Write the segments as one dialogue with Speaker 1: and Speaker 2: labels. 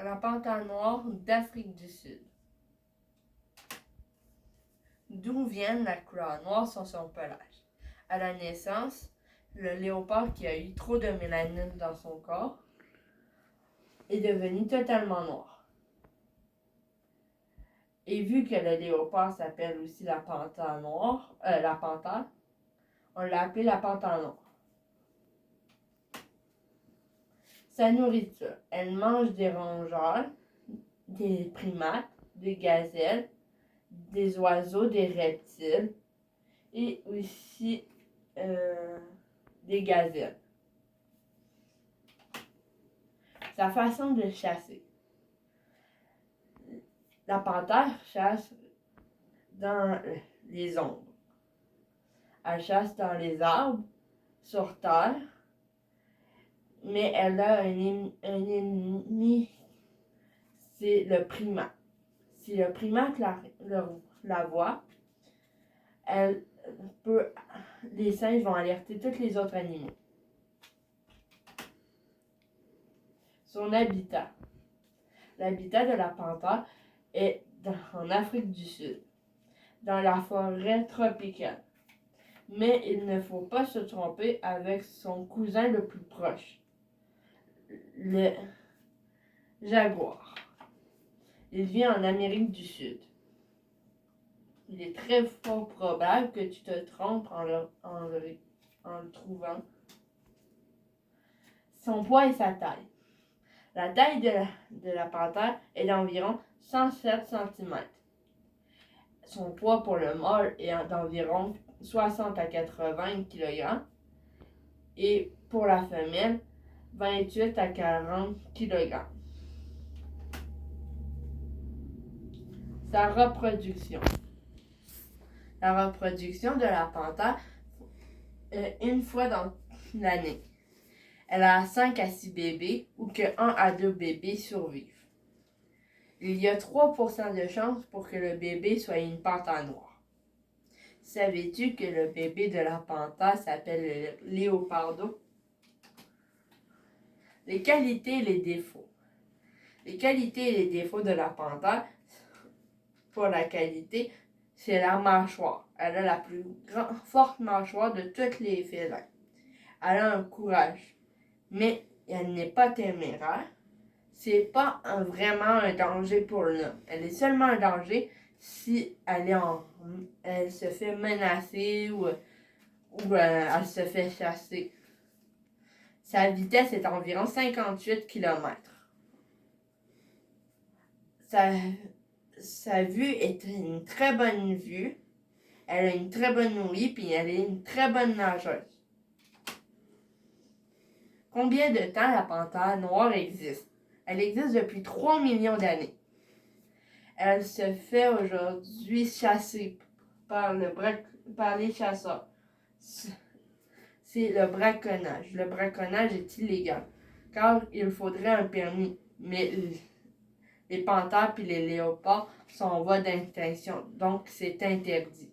Speaker 1: la panthère noire d'Afrique du Sud. D'où viennent la couleur noire sur son pelage? À la naissance, le léopard qui a eu trop de mélanine dans son corps est devenu totalement noir. Et vu que le léopard s'appelle aussi la panthère noire, on l'a appelé la panthère noire. Sa nourriture, elle mange des rongeurs, des primates, des gazelles, des oiseaux, des reptiles et aussi des gazelles. Sa façon de chasser. La panthère chasse dans les ombres. Elle chasse dans les arbres, sur terre, mais elle a un ennemi, c'est le primate. Si le primate la voit, les singes vont alerter tous les autres animaux. Son habitat. L'habitat de la panthère est en Afrique du Sud, dans la forêt tropicale. Mais il ne faut pas se tromper avec son cousin le plus proche, le jaguar. Il vit en Amérique du Sud. Il est très fort probable que tu te trompes en le trouvant. Son poids et sa taille. La taille de la panthère est d'environ 107 cm. Son poids pour le mâle est d'environ 60 à 80 kg et pour la femelle, 28 à 40 kg. Sa reproduction. La reproduction de la panthère une fois dans l'année. Elle a 5 à 6 bébés ou que 1 à 2 bébés survivent. Il y a 3% de chances pour que le bébé soit une panthère noire. Savais-tu que le bébé de la panthère s'appelle le léopardo? Les qualités et les défauts. Les qualités et les défauts de la panthère. Pour la qualité, c'est la mâchoire. Elle a la plus forte mâchoire de tous les félins. Elle a un courage, mais elle n'est pas téméraire. C'est pas vraiment un danger pour l'homme. Elle est seulement un danger si elle se fait menacer ou elle se fait chasser. Sa vitesse est d'environ 58 km. Sa vue est une très bonne vue. Elle a une très bonne ouïe, puis elle est une très bonne nageuse. Combien de temps la panthère noire existe? Elle existe depuis 3 millions d'années. Elle se fait aujourd'hui chasser par les chasseurs. C'est le braconnage. Le braconnage est illégal, car il faudrait un permis. Mais les panthères et les léopards sont en voie d'extinction, donc c'est interdit.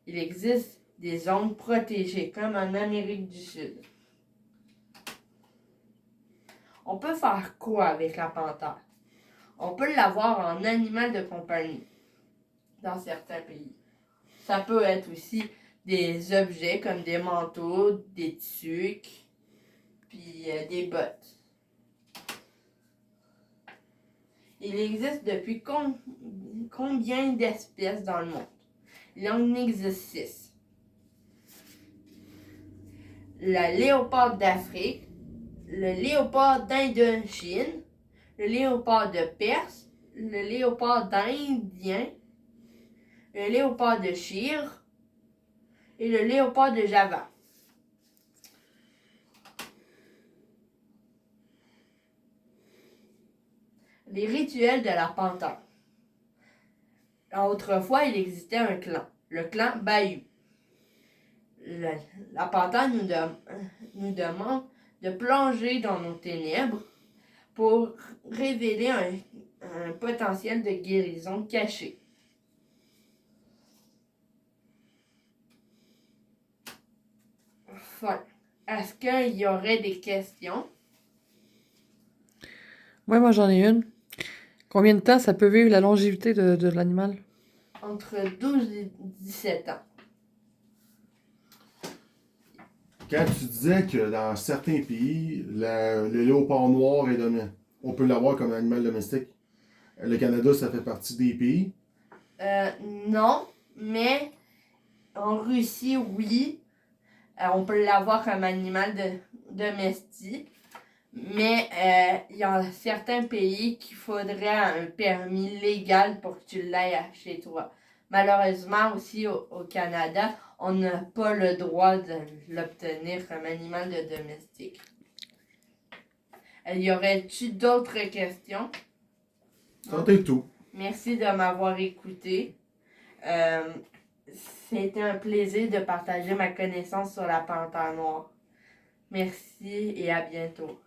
Speaker 1: Il existe des zones protégées, comme en Amérique du Sud. On peut faire quoi avec la panthère? On peut l'avoir en animal de compagnie dans certains pays. Ça peut être aussi des objets comme des manteaux, des tuques, puis des bottes. Il existe depuis combien d'espèces dans le monde? Il en existe 6. Le léopard d'Afrique, le léopard d'Indochine, le léopard de Perse, le léopard d'Indien, le léopard de Chire et le léopard de Java. Les rituels de la panthère. Autrefois, il existait un clan, le clan Bayou. La panthère nous demande de plonger dans nos ténèbres pour révéler un potentiel de guérison caché. Est-ce qu'il y aurait des questions?
Speaker 2: Ouais, moi j'en ai une. Combien de temps ça peut vivre la longévité de l'animal?
Speaker 1: Entre 12 et 17 ans.
Speaker 3: Quand tu disais que dans certains pays, le léopard noir est dominant, on peut l'avoir comme animal domestique. Le Canada, ça fait partie des pays.
Speaker 1: Non, mais en Russie, oui. On peut l'avoir comme animal domestique. Mais il y a certains pays qu'il faudrait un permis légal pour que tu l'ailles chez toi. Malheureusement, aussi au Canada, on n'a pas le droit de l'obtenir comme animal de domestique. Y aurait-tu d'autres questions?
Speaker 3: C'était tout.
Speaker 1: Merci de m'avoir écouté. Euh, C'était un plaisir de partager ma connaissance sur la panthère noire. Merci et à bientôt.